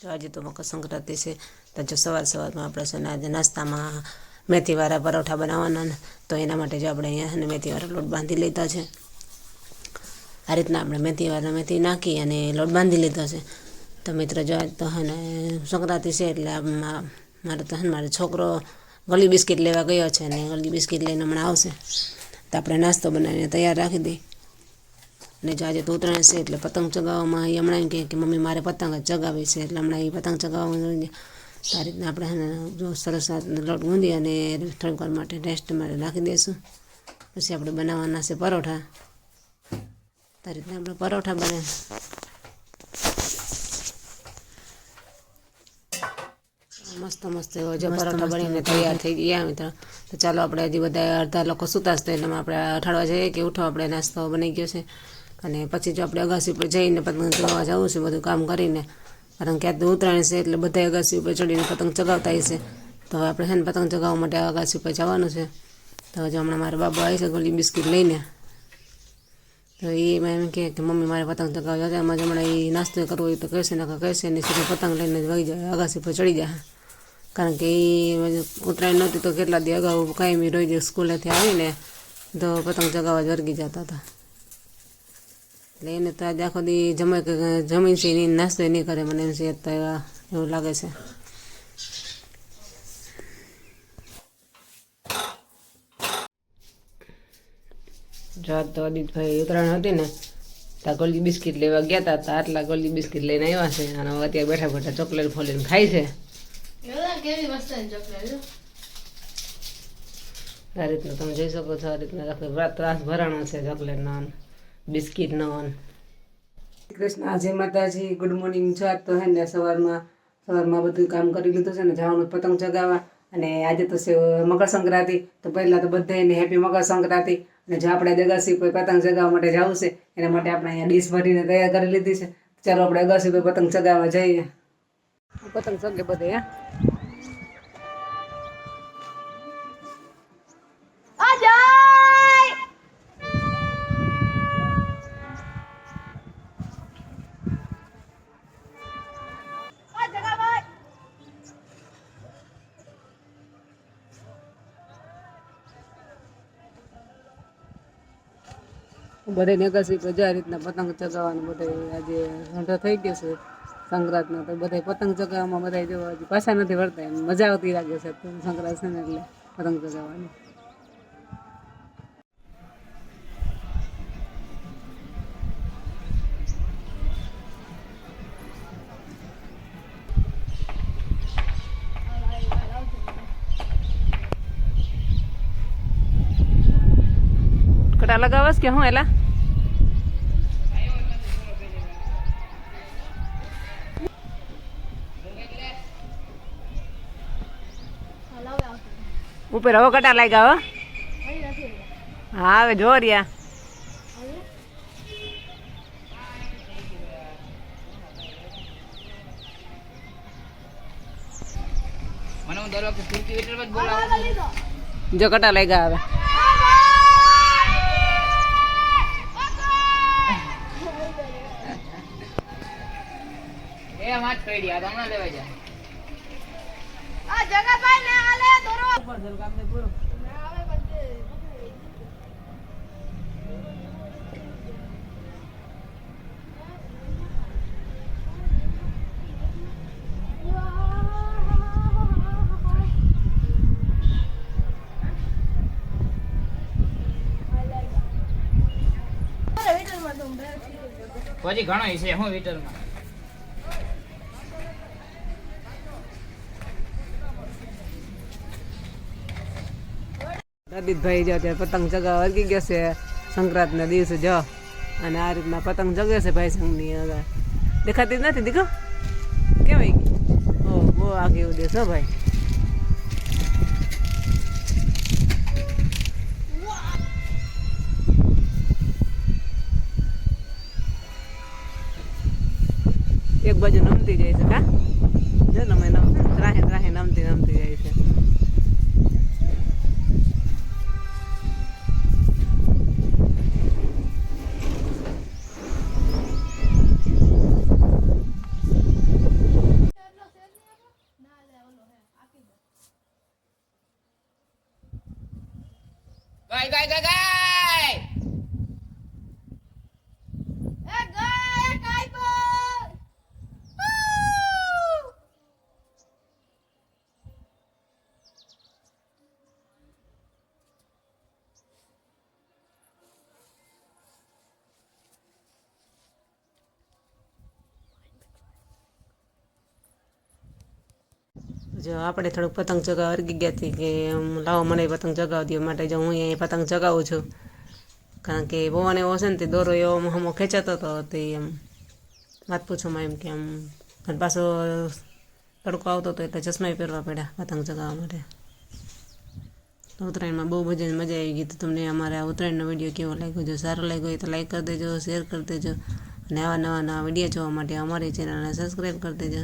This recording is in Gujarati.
જો આજે તો મકર સંક્રાંતિ છે તો જો સવારમાં આપણે છે ને આજે નાસ્તામાં મેથીવાળા પરોઠા બનાવવાના ને તો એના માટે જો આપણે અહીંયા મેથીવાળા લોટ બાંધી લીધા છે। આ રીતના આપણે મેથી નાખી અને લોટ બાંધી લીધો છે। તો મિત્રો જો આજ તો હે ને સંક્રાંતિ છે એટલે મારો છોકરો ગળી બિસ્કિટ લેવા ગયો છે અને ગળી બિસ્કિટ લઈને હમણાં આવશે તો આપણે નાસ્તો બનાવીને તૈયાર રાખી દઈએ। અને જો આજે તો ઉત્તરાયણ છે એટલે પતંગ ચગાવવામાં એ હમણાં એમ કે મમ્મી મારે પતંગ જ ચગાવી છે એટલે હમણાં એ પતંગ ચગાવવામાં આ રીતના આપણે જો સરસ લોટ ગૂંધી અને થોડીક વાર માટે રેસ્ટ માટે નાખી દઈશું। પછી આપણે બનાવવાના છે પરોઠા। આ રીતના આપણે પરોઠા બને મસ્ત જો પરોઠા બનીને તૈયાર થઈ ગયા મિત્રો। તો ચાલો આપણે હજી બધા અડધા લોકો સૂતા છે તો એનામાં આપણે ઠાળવા જઈએ કે ઉઠો આપણે નાસ્તો બની ગયો છે અને પછી જો આપણે અગાસી પર જઈને પતંગ ચગાવવા જવું છે બધું કામ કરીને કારણ કે આજ તો ઉત્તરાયણ છે એટલે બધા અગાસી ઉપર ચડીને પતંગ ચગાવતા હશે તો હવે આપણે છે ને પતંગ ચગાવવા માટે અગાસી પર જવાનું છે। તો હજુ હમણાં મારા બાબુ આવી છે ગોળી બિસ્કિટ લઈને તો એમાં એમ કહે કે મમ્મી મારે પતંગ ચગાવવા જાય એમાં જ હમણાં એ નાસ્તો કરવો હોય તો કહેશે ને કહેશે ને સીધું પતંગ લઈને જ વહી જાય અગાસી પર ચડી જાય કારણ કે એ ઉત્તરાયણ નહોતી તો કેટલા દી અગાઉ કાયમી રોજ સ્કૂલેથી આવીને તો પતંગ ચગાવવા જ વર્ગી જતા હતા એટલે એને તો આજે આખો દી જમીન છે એની નાસ્તો નહીં કરે મને એમ છે તો એવું લાગે છે। જો તો અદિતભાઈ ઉત્તરાયણ હતી ને ત્યાં ગોળી બિસ્કિટ લેવા ગયા હતા તો આટલા ગોળી બિસ્કિટ લઈને આવ્યા છે અને અત્યારે બેઠા બેઠા ચોકલેટ ફોલીને ખાય છે। આ રીતનું તમે જોઈ શકો છો આ રીતના ત્રાસ ભરાણો છે ચોકલેટનો બિસ્કિટનો। કૃષ્ણ જય માતાજી ગુડ મોર્નિંગ છો આજ તો હે ને સવારમાં બધું કામ કરી લીધું છે ને જવાનું પતંગ ચગાવવા અને આજે તો છે મકર સંક્રાંતિ તો પહેલાં તો બધાને હેપી મકર સંક્રાંતિ। અને જો આપણે અગાસી પર પતંગ ચગાવવા માટે જવું છે એના માટે આપણે અહીંયા ડીશ ભરીને તૈયાર કરી લીધી છે। ચાલો આપણે અગાસી પર પતંગ ચગાવવા જઈએ પતંગ ચગે બધે બધે અગાસી પર આ રીતના પતંગ ચગાવવાનું બધે આજે ઠંડો થઈ ગયો છે સંક્રાંતનો તો બધા પતંગ ચગાવવામાં બધા જો હજી પાછા નથી વળતા એમ મજા આવતી લાગે છે સંક્રાંત છે ને એટલે પતંગ ચગાવવાની। કટા લગાવસ કે હું એલા ઉપર હવે કટા લાગ્યા હો હા હવે જો રહ્યા જો કટા લાગ્યા હવે વાત કરી આ હમણાં લેવા જા આ જગા ભાઈ ને આલે દોરો ઉપર જલ કામ ને પૂરો આવે બધે પછી ઘણો છે હું વીટરમાં અદિતભાઈ જો અત્યારે પતંગ ચગાવવા વર્ગી ગયો છે સંક્રાંતના દિવસે જો અને આ રીતના પતંગ ચગે છે ભાઈ સંઘની આગળ દેખાતી જ નથી દીકરો કેવાય ઓ બહુ આગે એવું દેશ હો ભાઈ એક બાજુ નમતી જાય છે કા જો નમે રાહે રાહે નમતી જાય છે। જો આપણે થોડુંક પતંગ ચગાવવા અરગી ગયા હતી કે લાવો મને પતંગ ચગાવી દો, માટે જો હું અહીંયા પતંગ ચગાવું છું. કારણ કે પવન એવો છે ને તે દોરો એવો હમો ખેંચાતો હતો તે એમ વાત પૂછોમાં એમ કે આમ અને પાછો તડકો આવતો હતો એટલે ચશ્મા પહેરવા પડ્યા પતંગ ચગાવવા માટે. ઉત્તરાયણમાં બહુ મજા આવી ગઈ. તો તમને અમારા ઉત્તરાયણનો વિડીયો કેવો લાગ્યો? જો સારો લાગ્યો હોય તો લાઈક કરી દેજો, શેર કરી દેજો અને આવા નવા વિડીયો જોવા માટે અમારી ચેનલને સબસ્ક્રાઈબ કરી દેજો.